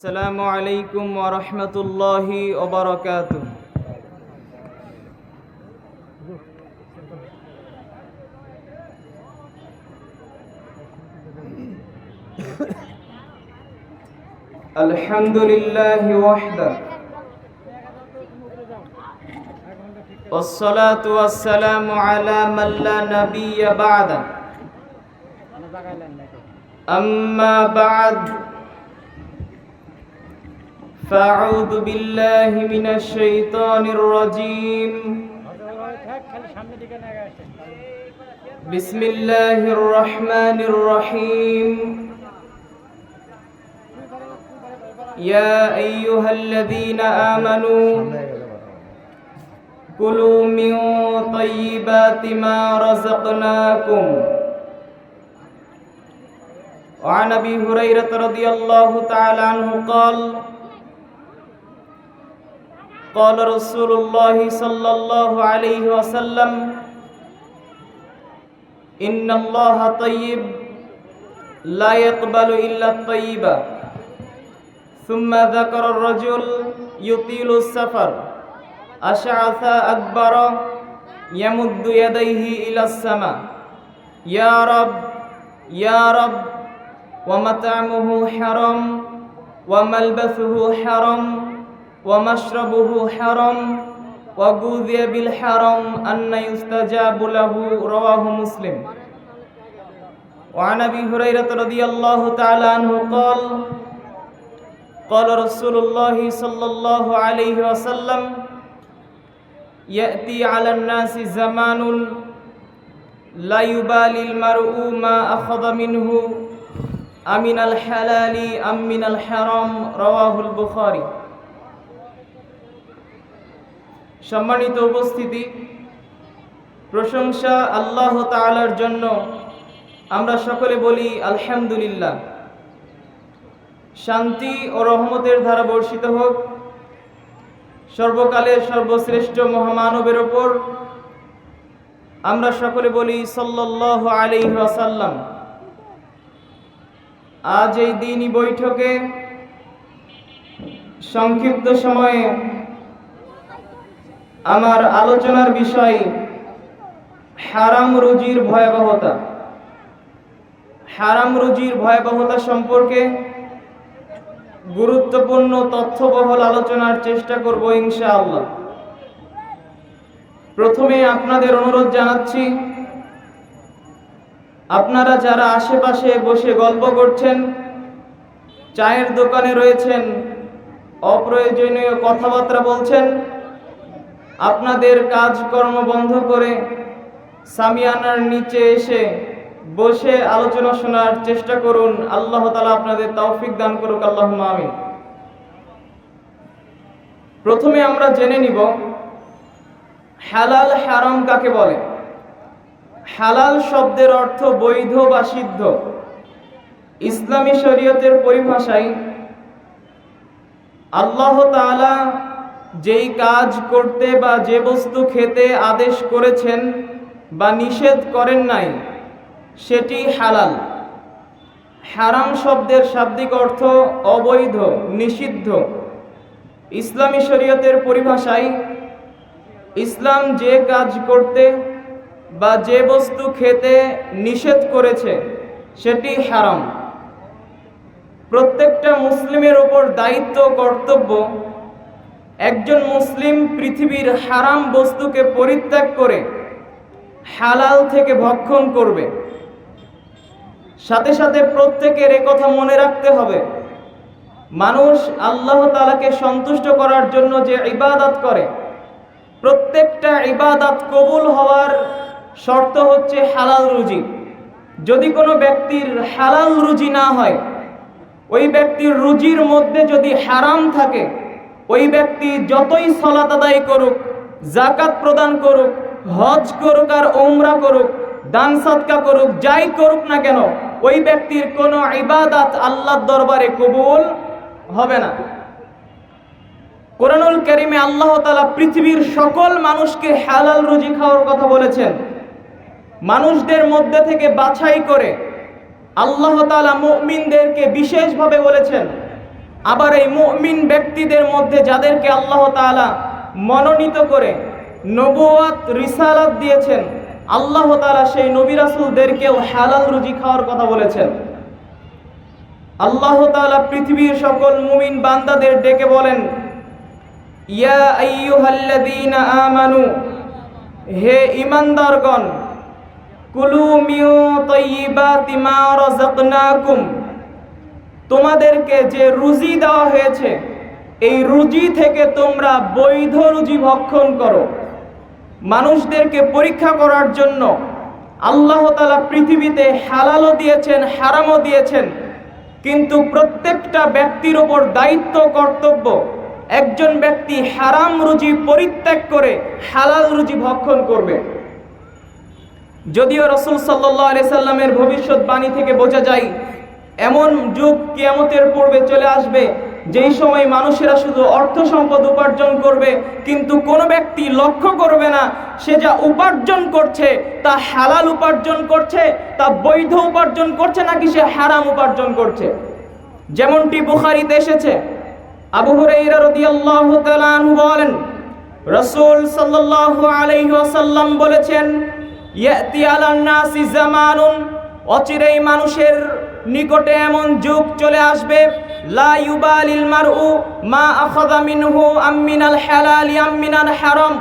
আসসালামু আলাইকুম ওয়া রাহমাতুল্লাহি ওয়া বারাকাতুহু। আলহামদুলিল্লাহি ওয়াহদা ওয়াসসালাতু ওয়াসসালামু আলা মান লা নাবিয়্যা বা'দা। আম্মা বা'দ فأعوذ بالله من الشيطان الرجيم. بسم الله الرحمن الرحيم. يا أيها الذين آمنوا كلوا من طيبات ما رزقناكم. وعن أبي هريرة رضي الله تعالى عنه قال قال رسول الله صلى الله عليه وسلم إن الله طيب لا يقبل إلا الطيب. ثم ذكر الرجل يطيل السفر أشعث أكبر يمد يديه إلى السماء يا رب يا رب ومطعمه حرام وملبسه حرام ومشربه حرام وغذي بالحرام أن يستجاب له. رواه مسلم. وعن أبي هريرة رضي الله تعالى عنه قال قال رسول الله صلى الله عليه وسلم يأتي على الناس زمان لا يبالي المرء ما أخذ منه أمن الحلال أم من الحرام. رواه البخاري. সম্মানিত উপস্থিতি, প্রশংসা আল্লাহ তাআলার জন্য। আমরা সকলে বলি আলহামদুলিল্লাহ। শান্তি ও রহমতের ধারা বর্ষিত হোক সর্বকালের সর্বশ্রেষ্ঠ মহামানবের ওপর। আমরা সকলে বলি সাল্লাল্লাহু আলাইহি ওয়াসাল্লাম। আজ এই দিনই বৈঠকে সংক্ষিপ্ত সময়ে আমার আলোচনার বিষয় হারাম রুজির ভয়াবহতা। হারাম রুজির ভয়াবহতা সম্পর্কে গুরুত্বপূর্ণ তথ্যবহুল আলোচনার চেষ্টা করব ইনশাআল্লাহ। প্রথমে আপনাদের অনুরোধ জানাচ্ছি, আপনারা যারা আশেপাশে বসে গল্প করছেন, চায়ের দোকানে রয়েছেন, অপ্রয়োজনীয় কথাবার্তা বলছেন, আপনাদের কাজকর্ম বন্ধ করে সামিয়ানার নিচে এসে বসে আলোচনা শোনার চেষ্টা করুন। আল্লাহ তাআলা আপনাদের তৌফিক দান করুক, আল্লাহুম্মা আমিন। প্রথমে আমরা জেনে নিব হালাল হারাম কাকে বলে। হালাল শব্দের অর্থ বৈধ বা সিদ্ধ। ইসলামী শরীয়তের পরিভাষায় আল্লাহ তাআলা যেই কাজ করতে বা যে বস্তু খেতে আদেশ করেছেন বা নিষেধ করেন নাই সেটি হালাল। হারাম শব্দের শাব্দিক অর্থ অবৈধ, নিষিদ্ধ। ইসলামী শরীয়তের পরিভাষায় ইসলাম যে কাজ করতে বা যে বস্তু খেতে নিষেধ করেছে সেটি হারাম। প্রত্যেকটা মুসলিমের ওপর দায়িত্ব, কর্তব্য, একজন মুসলিম পৃথিবীর হারাম বস্তুকে পরিত্যাগ করে হালাল থেকে ভক্ষণ করবে। সাথে সাথে প্রত্যেকের একথা মনে রাখতে হবে, মানুষ আল্লাহ তাআলাকে সন্তুষ্ট করার জন্য যে ইবাদত করে, প্রত্যেকটা ইবাদত কবুল হওয়ার শর্ত হচ্ছে হালাল রুজি। যদি কোনো ব্যক্তির হালাল রুজি না হয়, ওই ব্যক্তির রুজির মধ্যে যদি হারাম থাকে, ওই ব্যক্তি যতই সালাত আদায় করুক, যাকাত প্রদান করুক, হজ করুক আর উমরা করুক, দান সদকা করুক, যাই করুক না কেন, ওই ব্যক্তির কোনো ইবাদত আল্লাহর দরবারে কবুল হবে না। কোরআনুল কারীমে আল্লাহ তাআলা পৃথিবীর সকল মানুষকে হালাল রুজি খাওয়ার কথা বলেছেন। মানুষদের মধ্যে থেকে বাছাই করে আল্লাহ তাআলা মুমিনদেরকে বিশেষভাবে বলেছেন আবার এই মুমিন ব্যক্তিদের মধ্যে যাদেরকে আল্লাহ তাআলা মনোনীত করে নবুয়ত রিসালাত দিয়েছেন, আল্লাহ তাআলা সেই নবী রাসূলদেরকেও হালাল রুজি খাওয়ার কথা বলেছেন। আল্লাহ তাআলা পৃথিবীর সকল মুমিন বান্দাদের ডেকে বলেন, ইয়া আইয়ুহাল্লাযীনা আমানু, হে ঈমানদারগণ, কুলু মিন তাইয়্যিবাতি মা রাযাকনাকুম, তোমাদেরকে যে রুজি দেওয়া হয়েছে এই রুজি থেকে তোমরা বৈধ রুজি ভক্ষণ করো। মানুষদেরকে পরীক্ষা করার জন্য আল্লাহ তাআলা পৃথিবীতে হালালও দিয়েছেন, হারামও দিয়েছেন, কিন্তু প্রত্যেকটা ব্যক্তির উপর দায়িত্ব, কর্তব্য একজন ব্যক্তি হারাম রুজি পরিত্যাগ করে হালাল রুজি ভক্ষণ করবে। যদিও রাসূল সাল্লাল্লাহু আলাইহি সাল্লামের ভবিষ্যৎবাণী থেকে বোঝা যায় এমন যুগ কিয়ামতের পূর্বে চলে আসবে যেই সময় মানুষেরা শুধু অর্থ সম্পদ উপার্জন করবে, কিন্তু কোনো ব্যক্তি লক্ষ্য করবে না সে যা উপার্জন করছে তা হালাল উপার্জন করছে, তা বৈধ উপার্জন করছে নাকি সে হারাম উপার্জন করছে। যেমনটি বুখারীতে এসেছে, আবু হুরায়রা রাদিয়াল্লাহু তাআলা আনহু বলেন, রাসূল সাল্লাল্লাহু আলাইহি ওয়াসাল্লাম বলেছেন, ইয়াতি আলান নাসি জামানুন, অচিরেই মানুষের নিকটে এমন যুগ চলে আসবে, লা ইউবালিল মারউ মা আখাযা মিনহু আম মিনাল হালালি আম মিনাল হারাম।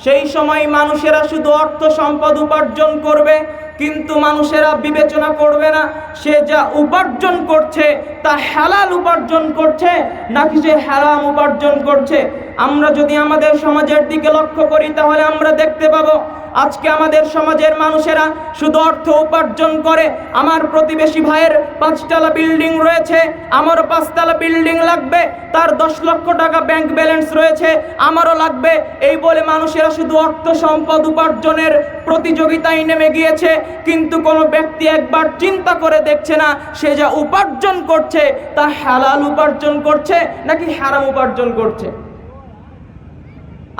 সেই সময় মানুষেরা শুধু অর্থ সম্পদ উপার্জন করবে, কিন্তু মানুষেরা বিবেচনা করবে না সে যা উপার্জন করছে তা হালাল উপার্জন করছে নাকি সে হারাম উপার্জন করছে। আমরা যদি আমাদের সমাজের দিকে লক্ষ্য করি তাহলে আমরা দেখতে পাবো আজকে আমাদের সমাজের মানুষেরা শুধু অর্থ উপার্জন করে। আমার প্রতিবেশী ভাইয়ের 5তলা বিল্ডিং রয়েছে, আমারও 5তলা বিল্ডিং লাগবে, তার 10 লক্ষ টাকা ব্যাংক ব্যালেন্স রয়েছে, আমারও লাগবে, এই বলে মানুষেরা শুধু অর্থ সম্পদ উপার্জনের প্রতিযোগিতায় নেমে গিয়েছে, কিন্তু কোনো ব্যক্তি একবার চিন্তা করে দেখছে না সে যা উপার্জন করছে তা হালাল উপার্জন করছে নাকি হারাম উপার্জন করছে।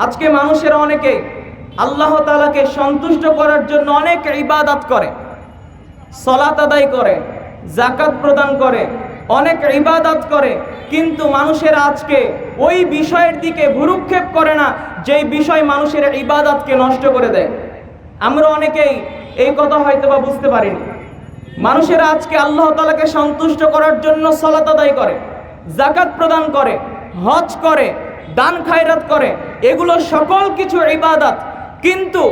আজকে মানুষেরা অনেকে আল্লাহ তাআলাকে সন্তুষ্ট করার জন্য অনেক ইবাদত করে, সালাত আদায় করে, যাকাত প্রদান করে, অনেক ইবাদত করে, কিন্তু মানুষের আজকে ওই বিষয়ের দিকে ভ্রুক্ষেপ করে না যেই বিষয় মানুষের ইবাদতকে নষ্ট করে দেয়। আমরা অনেকেই এই কথা হয়তোবা বুঝতে পারিনি। মানুষেরা আজকে আল্লাহ তাআলাকে সন্তুষ্ট করার জন্য সালাত আদায় করে, যাকাত প্রদান করে, হজ করে, দান খায়রাত করে, এগুলো সকল কিছু ইবাদত, কিন্তু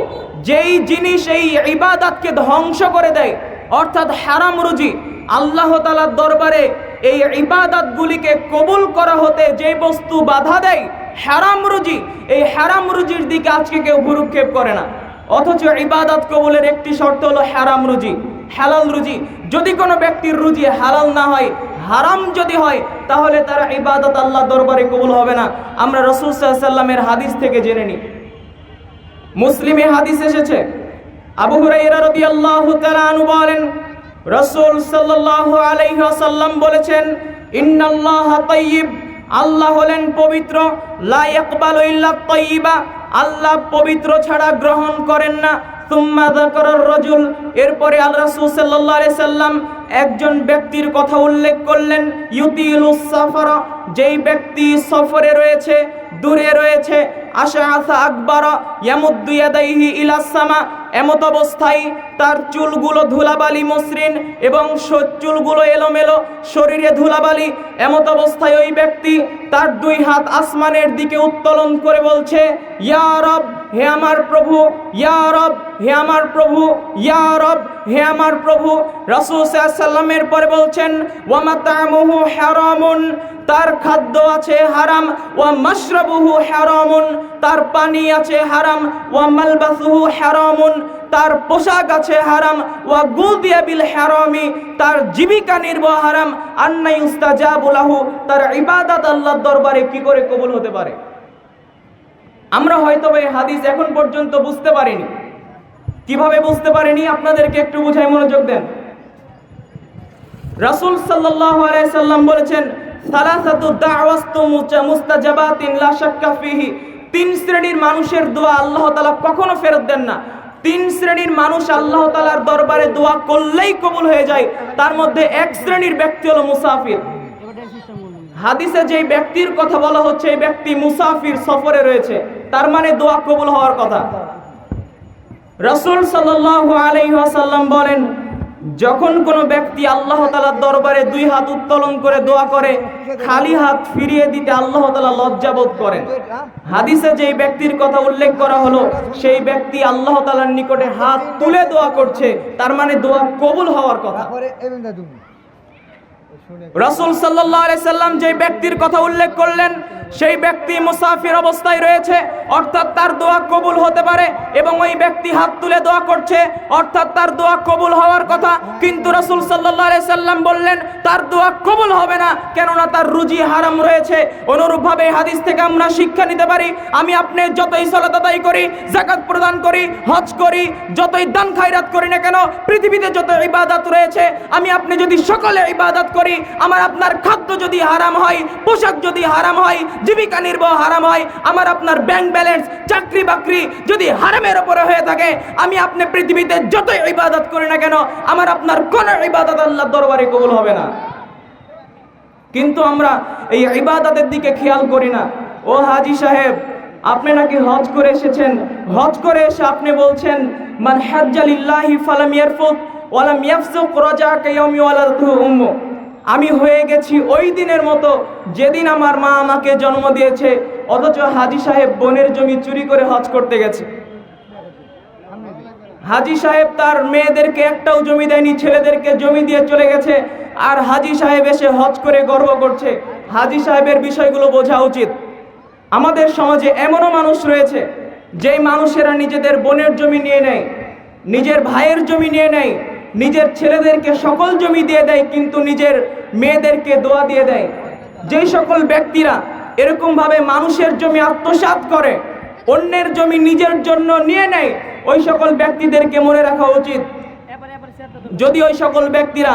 যেই জিনিস এই ইবাদতকে ধ্বংস করে দেয় অর্থাৎ হারাম রুজি, আল্লাহ তাআলার দরবারে এই ইবাদতগুলিকে কবুল করা হতে যে বস্তু বাধা দেয় হারাম রুজি, এই হারাম রুজির দিকে আজকে কেউ ভ্রুক্ষেপ করে না। অথচ ইবাদত কবুলের একটি শর্ত হলো হারাম রুজি, হালাল রুজি। যদি কোনো ব্যক্তির রুজি হালাল না হয়, হারাম যদি হয়, তাহলে তার ইবাদত আল্লাহর দরবারে কবুল হবে না। আমরা রাসূল সাল্লাল্লাহু আলাইহি সাল্লামের হাদিস থেকে জেনে নিই। মুসলিমে হাদিস এসেছে, আবু হুরায়রা রাদিয়াল্লাহু তাআলা আনহু বলেন, রাসূল সাল্লাল্লাহু আলাইহি ওয়াসাল্লাম বলেছেন, ইন্নাল্লাহা তাইয়্যিব, আল্লাহ হলেন পবিত্র, লা ইয়াকবালু ইল্লা তাইয়্যিবা, আল্লাহ পবিত্র ছাড়া গ্রহণ করেন না। সুম্মা যাকারার রাজুল, এরপরে আল্লাহ রাসূল সাল্লাল্লাহু আলাইহি সাল্লাম একজন ব্যক্তির কথা উল্লেখ করলেন, ইউতিলুস সাফারা, যেই ব্যক্তি সফরে রয়েছে, দূরে রয়েছে, আশআসা আকবারা ইয়ামুদ্দু ইয়াদাইহি ইলাস সামা, এমত অবস্থায় তার চুলগুলো ধুলাবালি মসৃণ এবং চুলগুলো এলোমেলো, শরীরে ধুলাবালি, এমত অবস্থায় ওই ব্যক্তি তার 2 হাত আসমানের দিকে উত্তোলন করে বলছে, ইয়া রব, হে আমার প্রভু, ইয়া রব, হে আমার প্রভু, ইয়া রব, হে আমার প্রভু। রাসূল সাল্লাল্লাহু আলাইহি সাল্লামের পরে বলছেন, ওয়া মাতামুহু হারামুন, তার খাদ্য আছে হারাম, ওয়া মাশরাবুহু হারামুন, তার পানি আছে হারাম, ওয়া মালবাসুহু হারামুন, তার পোশাক আছে হারাম, ওয়া গুদিয়া বিল হারামি, তার জীবিকা নির্বাহ হারাম, আন্না ইউস্তাজাবু লাহু, তার ইবাদত আল্লাহর দরবারে কি করে কবুল হতে পারে। আমরা হয়তো এই হাদিস এখন পর্যন্ত বুঝতে পারিনি। কিভাবে বুঝতে পারিনি আপনাদেরকে একটু বুঝাই, মনোযোগ দেন। রাসূল সাল্লাল্লাহু আলাইহি সাল্লাম বলেছেন, সালাসাতু দাওয়াতু মুস্তাজাবাতিন লা শাক্কা ফিহি, 3 শ্রেণীর মানুষের দোয়া আল্লাহ তাআলা কখনো ফেরত দেন না। 3 শ্রেণীর মানুষ আল্লাহ তাআলার দরবারে দোয়া করলেই কবুল হয়ে যায়। তার মধ্যে 1 শ্রেণীর ব্যক্তি হলো মুসাফির, হাদিসে যেই ব্যক্তির কথা বলা হচ্ছে এই ব্যক্তি মুসাফির, সফরে রয়েছে, তার মানে দোয়া কবুল হওয়ার কথা। রাসূল সাল্লাল্লাহু আলাইহি ওয়াসাল্লাম বলেন, যখন কোনো ব্যক্তি আল্লাহ তাআলার দরবারে দুই হাত উত্তোলন করে দোয়া করে, খালি হাত ফিরিয়ে দিতে আল্লাহ তাআলা লজ্জাবোধ করেন। হাদিসে যেই ব্যক্তির কথা উল্লেখ করা হলো সেই ব্যক্তি আল্লাহ তাআলার নিকটে হাত তুলে দোয়া করছে, তার মানে দোয়া কবুল হওয়ার কথা। রাসূল সাল্লাল্লাহু আলাইহি সাল্লাম যে ব্যক্তির কথা উল্লেখ করলেন সেই ব্যক্তি মুসাফির অবস্থায় রয়েছে, অর্থাৎ তার দোয়া কবুল হতে পারে, এবং ওই ব্যক্তি হাত তুলে দোয়া করছে, অর্থাৎ তার দোয়া কবুল হওয়ার কথা। কিন্তু রাসূল সাল্লাল্লাহু আলাইহি সাল্লাম বললেন তার দোয়া কবুল হবে না, কেননা তার রুজি হারাম রয়েছে। অনুরূপভাবে হাদিস থেকে আমরা শিক্ষা নিতে পারি, আমি আপনি যতই সালাত আদায় করি, যাকাত প্রদান করি, হজ করি, যতই দান খায়রাত করি না কেন, পৃথিবীতে যত ইবাদত রয়েছে আমি আপনি যদি সকলে ইবাদত করি, আমার আপনার খাদ্য যদি হারাম হয়, পোশাক যদি হারাম হয়, জীবিকা নির্বাহ হারাম হয়, আমার আপনার ব্যাংক ব্যালেন্স, চাকরি বাকরি যদি হারামের উপরে হয়ে থাকে, আমি আপনি পৃথিবীতে যতই ইবাদত করি না কেন আমার আপনার কোন ইবাদত আল্লাহর দরবারে কবুল হবে না। কিন্তু আমরা এই ইবাদতের দিকে খেয়াল করি না। ও হাজী সাহেব, আপনি নাকি হজ করে এসেছেন, হজ করে এসে আপনি বলছেন মান হাজ্জা লিল্লাহি ফালাম ইয়ারফুক ওয়া লাম ইয়াফসুক রাজা কায়াউমি ওয়ালাদহু উম্মু। আমি হয়ে গেছি ওই দিনের মতো যেদিন আমার মা আমাকে জন্ম দিয়েছে, অথচ হাজী সাহেব বোনের জমি চুরি করে হজ করতে গেছে। হাজী সাহেব তার মেয়েদেরকে একটাও জমি দেয়নি, ছেলেদেরকে জমি দিয়ে চলে গেছে, আর হাজী সাহেব এসে হজ করে গর্ব করছে। হাজী সাহেবের বিষয়গুলো বোঝা উচিত। আমাদের সমাজে এমনও মানুষ রয়েছে যেই মানুষেরা নিজেদের বোনের জমি নিয়ে নেয়, নিজের ভাইয়ের জমি নিয়ে নেয়, নিজের ছেলেদেরকে সকল জমি দিয়ে দেয়, কিন্তু নিজের মেয়েদেরকে দোয়া দিয়ে দেয়। যেই সকল ব্যক্তিরা এরকম ভাবে মানুষের জমি আত্মসাৎ করে, অন্যের জমি নিজের জন্য নিয়ে নেয়, ওই সকল ব্যক্তিদেরকে মনে রাখা উচিত, যদি ওই সকল ব্যক্তিরা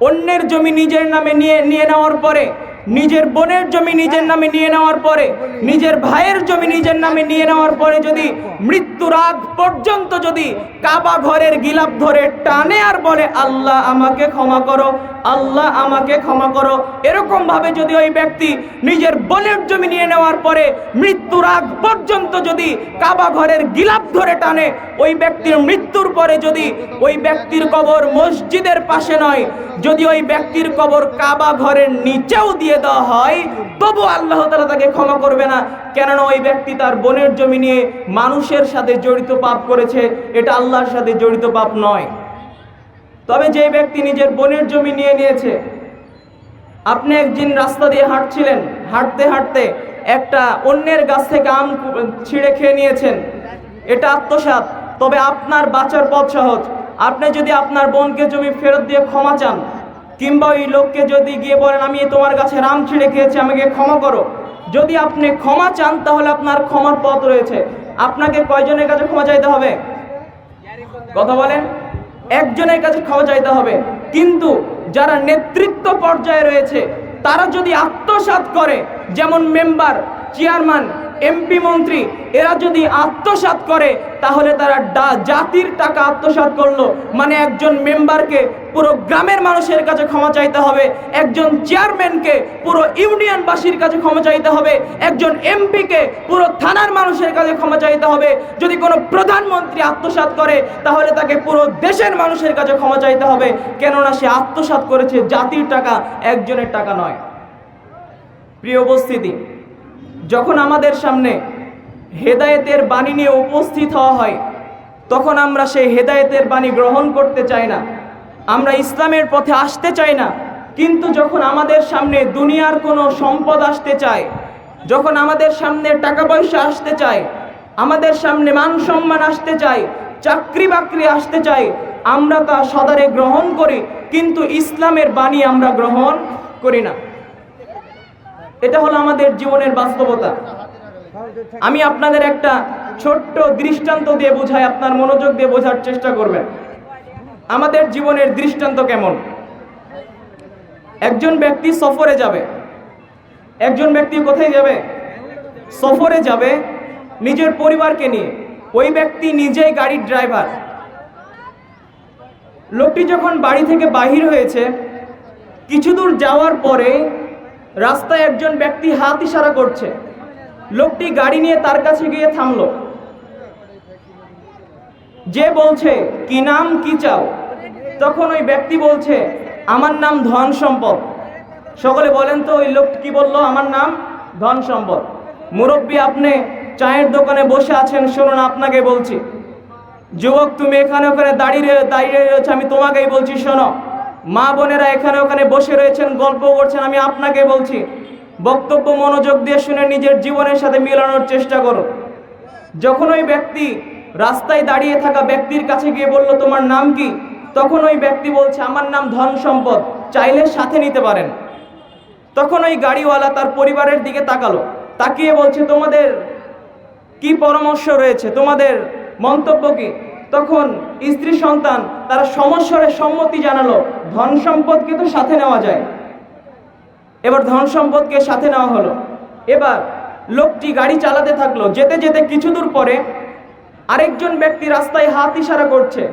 অন্যের জমি নিজের নামে নিয়ে নেওয়ার পরে, নিজের বোনের জমি নিজের নামে নিয়ে নেওয়ার পরে, নিজের ভাইয়ের জমি নিজের নামে নিয়ে নেওয়ার পরে যদি মৃত্যুর আগ পর্যন্ত যদি কাবা ঘরের গিলাফ ধরে টানে আর বলে আল্লাহ আমাকে ক্ষমা করো, আল্লাহ আমাকে ক্ষমা করো, এরকম ভাবে যদি ওই ব্যক্তি নিজের বোনের জমি নিয়ে নেওয়ার পরে মৃত্যুর আগ পর্যন্ত যদি কাবা ঘরের গিলাফ ধরে টানে, ওই ব্যক্তির মৃত্যুর পরে যদি ওই ব্যক্তির কবর মসজিদের পাশে নয়, যদি ওই ব্যক্তির কবর কাবা ঘরের নিচেও দিয়ে দেওয়া হয়, তবু আল্লাহ তাআলা তাকে ক্ষমা করবে না, কেননা ওই ব্যক্তি তার বোনের জমি নিয়ে মানুষের সাথে জড়িত পাপ করেছে, এটা আল্লাহর সাথে জড়িত পাপ নয়। তবে যে ব্যক্তি নিজের বোনের জমি নিয়ে নিয়েছে, আপনি একদিন রাস্তা দিয়ে হাঁটছিলেন, হাঁটতে হাঁটতে একটা অন্যের গাছ থেকে আম ছিঁড়ে খেয়ে নিয়েছেন, এটা আত্মসাৎ। তবে আপনার বাঁচার পথ সহজ, আপনি যদি আপনার বোনকে জমি ফেরত দিয়ে ক্ষমা চান, কিংবা ওই লোককে যদি গিয়ে বলেন আমি তোমার গাছের আম ছিঁড়ে খেয়েছি, আমাকে ক্ষমা করো, যদি আপনি ক্ষমা চান তাহলে আপনার ক্ষমার পথ রয়েছে। আপনাকে কয়জনের কাছে ক্ষমা চাইতে হবে? কথা বলেন, একজনের কাছে ক্ষমা চাইতে হবে। কিন্তু যারা নেতৃত্ব পর্যায়ে রয়েছে তারা যদি আত্মসাৎ করে, যেমন মেম্বার, চেয়ারম্যান, এমপি, মন্ত্রী, এরা যদি আত্মসাৎ করে তাহলে তারা জাতির টাকা আত্মসাৎ করলো। মানে একজন মেম্বারকে পুরো গ্রামের মানুষের কাছে ক্ষমা চাইতে হবে, একজন চেয়ারম্যানকে পুরো ইউনিয়নবাসীর কাছে ক্ষমা চাইতে হবে, একজন এমপিকে পুরো থানার মানুষের কাছে ক্ষমা চাইতে হবে। যদি কোনো প্রধানমন্ত্রী আত্মসাৎ করে তাহলে তাকে পুরো দেশের মানুষের কাছে ক্ষমা চাইতে হবে, কেননা সে আত্মসাৎ করেছে জাতির টাকা, একজনের টাকা নয়। প্রিয় উপস্থিতি, যখন আমাদের সামনে হেদায়েতের বাণী নিয়ে উপস্থিত হওয়া হয় তখন আমরা সেই হেদায়েতের বাণী গ্রহণ করতে চাই না, আমরা ইসলামের পথে আসতে চাই না। কিন্তু যখন আমাদের সামনে দুনিয়ার কোনো সম্পদ আসতে চায়, যখন আমাদের সামনে টাকা পয়সা আসতে চায়, আমাদের সামনে মান সম্মান আসতে চায়, চাকরি বাকরি আসতে চায়, আমরা তা সদারে গ্রহণ করি, কিন্তু ইসলামের বাণী আমরা গ্রহণ করি না। এটা হলো আমাদের জীবনের বাস্তবতা। আমি আপনাদের একটা ছোট্ট দৃষ্টান্ত দিয়ে বোঝাই, আপনার মনোযোগ দিয়ে বোঝার চেষ্টা করবেন আমাদের জীবনের দৃষ্টান্ত কেমন। একজন ব্যক্তি সফরে যাবে, একজন ব্যক্তি কোথায় যাবে? সফরে যাবে নিজের পরিবারকে নিয়ে। ওই ব্যক্তি নিজেই গাড়ির ড্রাইভার। লোকটি যখন বাড়ি থেকে বাহির হয়েছে, কিছু দূর যাওয়ার পরে রাস্তায় একজন ব্যক্তি হাত ইশারা করছে, লোকটি গাড়ি নিয়ে তার কাছে গিয়ে থামলো। যে বলছে কি নাম, কি চাও? তখন ওই ব্যক্তি বলছে আমার নাম ধন সম্পদ। সকলে বলেন তো ওই লোক কি বলল? আমার নাম ধন সম্পদ। মুরব্বী, আপনি চায়ের দোকানে বসে আছেন, শুনুন আপনাকে বলছি। যুবক, তুমি এখানে ওখানে দাঁড়িয়ে রয়েছে, আমি তোমাকেই বলছি শোনো। মা বোনেরা এখানে ওখানে বসে রয়েছেন, গল্প করছেন, আমি আপনাকে বলছি। বক্তব্য মনোযোগ দিয়ে শুনে নিজের জীবনের সাথে মিলানোর চেষ্টা করো। যখন ওই ব্যক্তি রাস্তায় দাঁড়িয়ে থাকা ব্যক্তির কাছে গিয়ে বলল তোমার নাম কি, তখন ওই ব্যক্তি বলছে আমার নাম ধন সম্পদ, চাইলে সাথে নিতে পারেন। তখন ওই গাড়িওয়ালা তার পরিবারের দিকে তাকালো, তাকিয়ে বলছে তোমাদের কি পরামর্শ রয়েছে, তোমাদের মন্তব্য কি? তখন স্ত্রী সন্তান তারা সমস্যার সম্মতি জানালো, ধন সম্পদকে তো সাথে নেওয়া যায়। এবার ধন সম্পদকে সাথে নেওয়া হলো। এবার লোকটি গাড়ি চালাতে থাকলো। যেতে যেতে কিছু দূর পরে আরেকজন ব্যক্তি রাস্তায় হাত ইশারা করছে।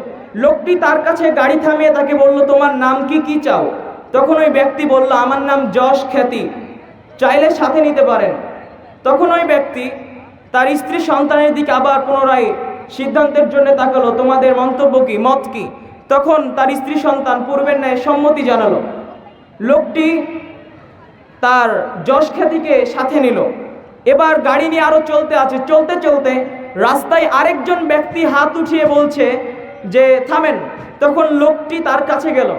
লোকটি তার কাছে গাড়ি থামিয়ে তাকে বলল তোমার নাম কি, কি চাও? তখন ওই ব্যক্তি বলল আমার নাম যশ খ্যাতি, চাইলে সাথে নিতে পারেন। তখন ওই ব্যক্তি তার স্ত্রী সন্তানের দিকে আবার পুনরায় সিদ্ধান্তের জন্য তাকালো, তোমাদের মন্তব্য কি, মত কি? তখন তার স্ত্রী সন্তান পূর্বের ন্যায় সম্মতি জানালো। লোকটি তার যশ খ্যাতিকে সাথে নিল। এবার গাড়ি নিয়ে আরো চলতে আছে। চলতে চলতে রাস্তায় আরেকজন ব্যক্তি হাত উঠিয়ে বলছে যে থামেন। তখন লোকটি তার কাছে গেল,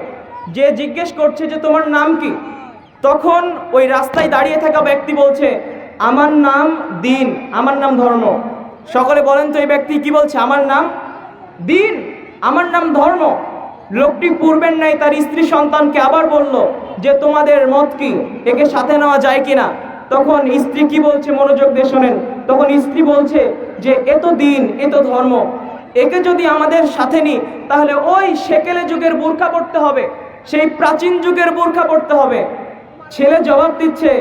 যে জিজ্ঞেস করছে যে তোমার নাম কি? তখন ওই রাস্তায় দাঁড়িয়ে থাকা ব্যক্তি বলছে আমার নাম দিন, আমার নাম ধর্ম। সকলে বলেন তো এই ব্যক্তি কি বলছে? আমার নাম দিন, আমার নাম ধর্ম। লোকটি পূর্বের নাই তার স্ত্রী সন্তানকে আবার বলল যে তোমাদের মত কি, একে সাথে নেওয়া যায় কিনা? তখন স্ত্রী কি বলছে মনোযোগ দিয়ে শোনেন। তখন স্ত্রী বলছে যে এ তো দিন, এ তো ধর্ম, একে যদি আমাদের সাথে নিই তাহলে ওই সেকেলে যুগের বোরকা পড়তে হবে, সেই প্রাচীন যুগের বোরকা পড়তে হবে। ছেলে জবাব দিচ্ছে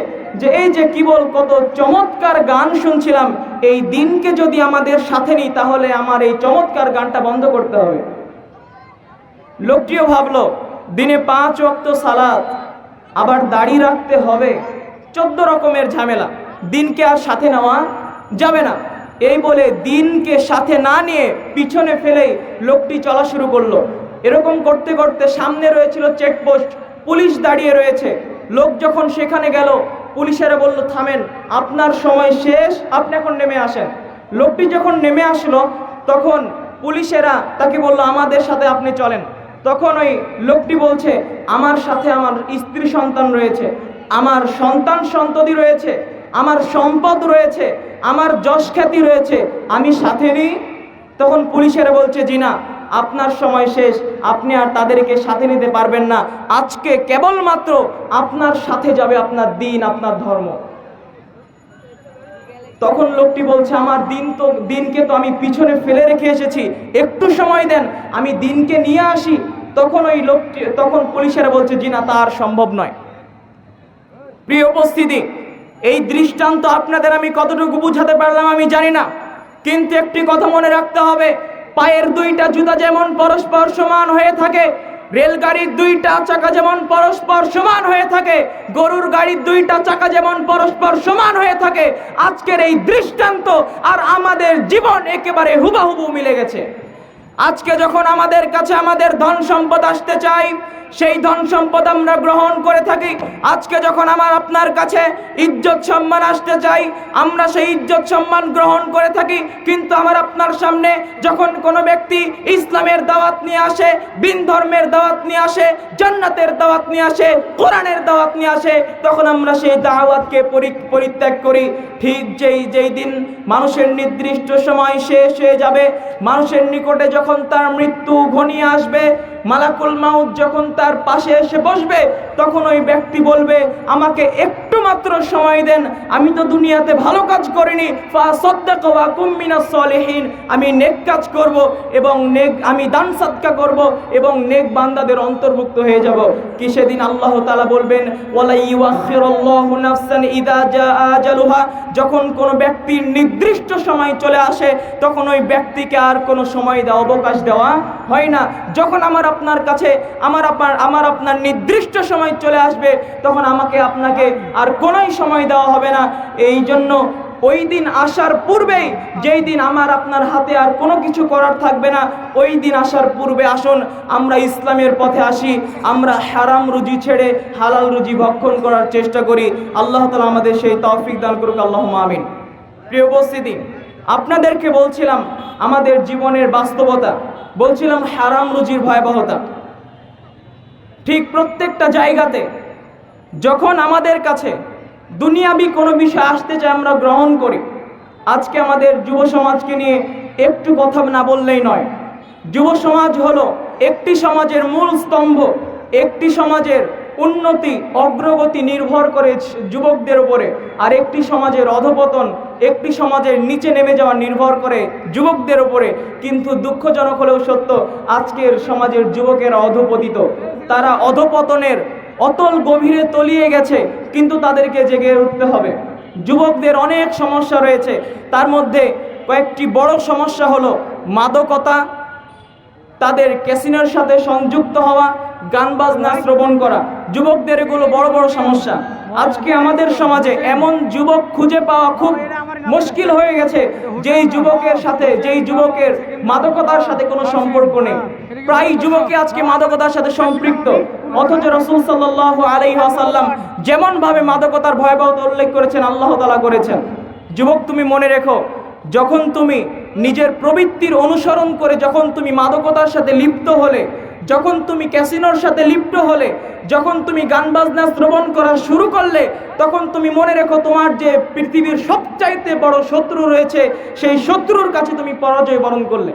যে এই যে কি বল, কত চমৎকার গান শুনছিলাম, এই দিনকে যদি আমাদের সাথে নিই তাহলে আমার এই চমৎকার গানটা বন্ধ করতে হবে। লোকটিও ভাবলো দিনে 5 ওয়াক্ত সালাত, আবার দাড়ি রাখতে হবে, 14 রকমের ঝামেলা, দিনকে আর সাথে নেওয়া যাবে না। এই বলে দিনকে সাথে না নিয়ে পিছনে ফেলেই লোকটি চলা শুরু করলো। এরকম করতে করতে সামনে রয়েছিল চেকপোস্ট, পুলিশ দাঁড়িয়ে রয়েছে। লোক যখন সেখানে গেল, পুলিশেরা বলল থামেন, আপনার সময় শেষ, আপনি এখন নেমে আসেন। লোকটি যখন নেমে আসলো তখন পুলিশেরা তাকে বলল আমাদের সাথে আপনি চলেন। তখন ওই লোকটি বলছে আমার সাথে আমার স্ত্রী সন্তান রয়েছে, আমার সন্তান সন্ততি রয়েছে, আমার সম্পদ রয়েছে, আমার যশ খ্যাতি রয়েছে, আমি সাথে নিই। তখন পুলিশেরা বলছে জি না, আপনার সময় শেষ, আপনি আর তাদেরকে সাথে নিতে পারবেন না। আজকে কেবলমাত্র আপনার সাথে যাবে আপনার দিন, আপনার ধর্ম। তখন লোকটি বলছে আমার দিনকে তো আমি পিছনে ফেলে রেখে এসেছি, একটু সময় দেন, আমি দিনকে নিয়ে আসি। তখন পুলিশেরা বলছে জি না, তার সম্ভব নয়। প্রিয় উপস্থিতি, এই দৃষ্টান্ত আপনাদের আমি কতটুকু বুঝাতে পারলাম আমি জানি না, কিন্তু একটি কথা মনে রাখতে হবে, পায়ের 2টা জুতা যেমন পরস্পর সমান হয়ে থাকে, রেলগাড়ির 2টা চাকা যেমন পরস্পর সমান হয়ে থাকে, গরুর গাড়ির 2টা চাকা যেমন পরস্পর সমান হয়ে থাকে, আজকের এই দৃষ্টান্ত আর আমাদের জীবন একেবারে হুবহু মিলে গেছে। আজকে যখন আমাদের কাছে আমাদের ধন সম্পদ আসতে চাই, সেই ধন সম্পদ আমরা গ্রহণ করে থাকি। আজকে যখন আমার আপনার কাছে ইজ্জত সম্মান আসতে চাই, আমরা সেই ইজ্জত সম্মান গ্রহণ করে থাকি। কিন্তু আমার আপনার সামনে যখন কোনো ব্যক্তি ইসলামের দাওয়াত নিয়ে আসে, বিন ধর্মের দাওয়াত নিয়ে আসে, জান্নাতের দাওয়াত নিয়ে আসে, কোরআনের দাওয়াত নিয়ে আসে, তখন আমরা সেই দাওয়াতকে পরিত্যাগ করি। ঠিক যেই দিন মানুষের নির্দিষ্ট সময় শেষ হয়ে যাবে, মানুষের নিকটে যখন তার মৃত্যু ঘনিয়ে আসবে, মালাকুল মাউত যখন তার পাশে এসে বসবে, তখন ওই ব্যক্তি বলবে আমাকে একটু মাত্র সময় দেন, আমি তো দুনিয়াতে ভালো কাজ করিনি, ফাসাদদাক ওয়া কুম মিনাস সলিহিন, আমি নেক কাজ করব এবং আমি দান সাদকা করব এবং নেক বান্দাদের অন্তর্ভুক্ত হয়ে যাব। কি সেদিন আল্লাহ তাআলা বলবেন ওয়ালা ইউআখিরুল্লাহু নাফসান ইযা জাআ আজালুহা, যখন কোনো ব্যক্তির নির্দিষ্ট সময় চলে আসে তখন ওই ব্যক্তিকে আর কোনো সময় দেওয়া, অবকাশ দেওয়া হয় না। যখন আমার আপনার কাছে আমার আপনার নির্দিষ্ট সময় সময় চলে আসবে, তখন আমাকে আপনাকে আর কোনোই সময় দেওয়া হবে না। এই জন্য ওই দিন আসার পূর্বেই, যেই দিন আমার আপনার হাতে আর কোনো কিছু করার থাকবে না, ওই দিন আসার পূর্বে আসুন আমরা ইসলামের পথে আসি, আমরা হারাম রুজি ছেড়ে হালাল রুজি ভক্ষণ করার চেষ্টা করি। আল্লাহ তাআলা আমাদের সেই তৌফিক দান করুক, আল্লাহুম্মা আমিন। প্রিয় উপস্থিতি, আপনাদেরকে বলছিলাম আমাদের জীবনের বাস্তবতা, বলছিলাম হারাম রুজির ভয়াবহতা। ঠিক প্রত্যেকটা জায়গাতে যখন আমাদের কাছে দুনিয়াবি কোনো বিষয় আসতে চায় আমরা গ্রহণ করি। আজকে আমাদের যুব সমাজকে নিয়ে একটু কথা না বললেই নয়। যুব সমাজ হলো একটি সমাজের মূল স্তম্ভ। একটি সমাজের উন্নতি অগ্রগতি নির্ভর করে যুবকদের উপরে, আর একটি সমাজের অধপতন, একটি সমাজের নিচে নেমে যাওয়া নির্ভর করে যুবকদের উপরে। কিন্তু দুঃখজনক হলেও সত্য, আজকের সমাজের যুবকেরা অধপতিত। তারা অধপতনের অতল গভীরে তলিয়ে গেছে, কিন্তু তাদেরকে জেগে উঠতে হবে। যুবকদের অনেক সমস্যা রয়েছে, তার মধ্যে কয়েকটি বড় সমস্যা হলো মাদকতা, তাদের ক্যাসিনোর সাথে সংযুক্ত হওয়া, গান বাজনা শ্রবণ করা। যুবকদের এগুলো বড় বড় সমস্যা। আজকে আমাদের সমাজে এমন যুবক খুঁজে পাওয়া খুব মুশকিল হয়ে গেছে, যেই যুবকের মাদকতার সাথে কোনো সম্পর্ক নেই। প্রায় যুবকই আজকে মাদকতার সাথে সম্পৃক্ত, অথচ রাসূল সাল্লাল্লাহু আলাইহি ওয়াসাল্লাম যেমন ভাবে মাদকতার ভয়াবহতা উল্লেখ করেছেন, আল্লাহ তাআলা করেছেন। যুবক, তুমি মনে রেখো, যখন তুমি নিজের প্রবৃত্তির অনুসরণ করে যখন তুমি মাদকতার সাথে লিপ্ত হলে, যখন তুমি ক্যাসিনোর সাথে লিপ্ত হলে, যখন তুমি গান বাজনা শ্রবণ করা শুরু করলে, তখন তুমি মনে রেখো তোমার যে পৃথিবীর সবচাইতে বড় শত্রু রয়েছে, সেই শত্রুর কাছে তুমি পরাজয় বরণ করলে।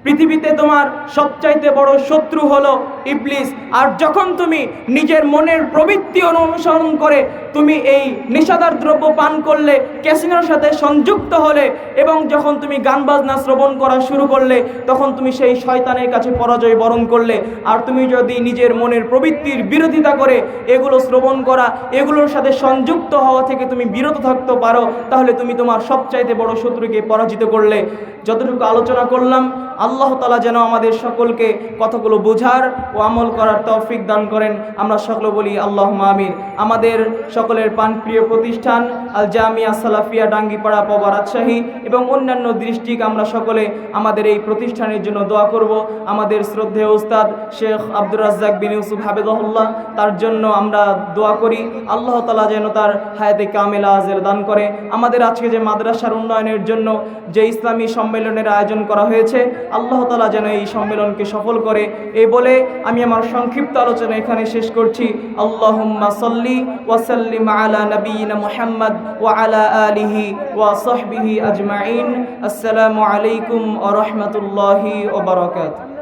পৃথিবীতে তোমার সবচাইতে বড় শত্রু হলো ইবলিস। আর যখন তুমি নিজের মনের প্রবৃত্তি অনুসরণ করে তুমি এই নেশাদার দ্রব্য পান করলে, ক্যাসিনোর সাথে সংযুক্ত হলে, এবং যখন তুমি গান বাজনা শ্রবণ করা শুরু করলে, তখন তুমি সেই শয়তানের কাছে পরাজয় বরণ করলে। আর তুমি যদি নিজের মনের প্রবৃত্তির বিরোধিতা করে এগুলো শ্রবণ করা, এগুলোর সাথে সংযুক্ত হওয়া থেকে তুমি বিরত থাকতে পারো, তাহলে তুমি তোমার সবচাইতে বড় শত্রুকে পরাজিত করলে। যতটুকু আলোচনা করলাম, আল্লাহ তাআলা যেন আমাদের সকলকে কথাগুলো বোঝার ও আমল করার তৌফিক দান করেন। আমরা সকলে বলি আল্লাহুম্মা আমিন। আমাদের সকলের প্রাণপ্রিয় প্রতিষ্ঠান আল জামিয়া সালাফিয়া ডাঙ্গিপাড়া পবা রাজশাহী এবং অন্যান্য ডিস্ট্রিক্ট, আমরা সকলে আমাদের এই প্রতিষ্ঠানের জন্য দোয়া করব। আমাদের শ্রদ্ধেয় উস্তাদ শেখ আব্দুর রাজ্জাক বিন ইউসুফ হাফেজাহুল্লাহ, তার জন্য আমরা দোয়া করি আল্লাহ তাআলা যেন তার হায়াতে কামেলা আজের দান করে। আমাদের আজকে যে মাদ্রাসার উন্নয়নের জন্য যে ইসলামী সম্মেলনের আয়োজন করা হয়েছে, আল্লাহ তাআলা যেন এই সম্মেলনকে সফল করে। এই বলে আমি আমার সংক্ষিপ্ত আলোচনা এখানে শেষ করছি। আল্লাহুম্মা সাল্লি ওয়া সাল্লিম আলা নবিয়িনা মুহাম্মদ ওয়া আলা আলিহি ওয়া সাহবিহি আজমাইন। আসসালামু আলাইকুম ওয়া রাহমাতুল্লাহি ওয়া বারাকাতুহু।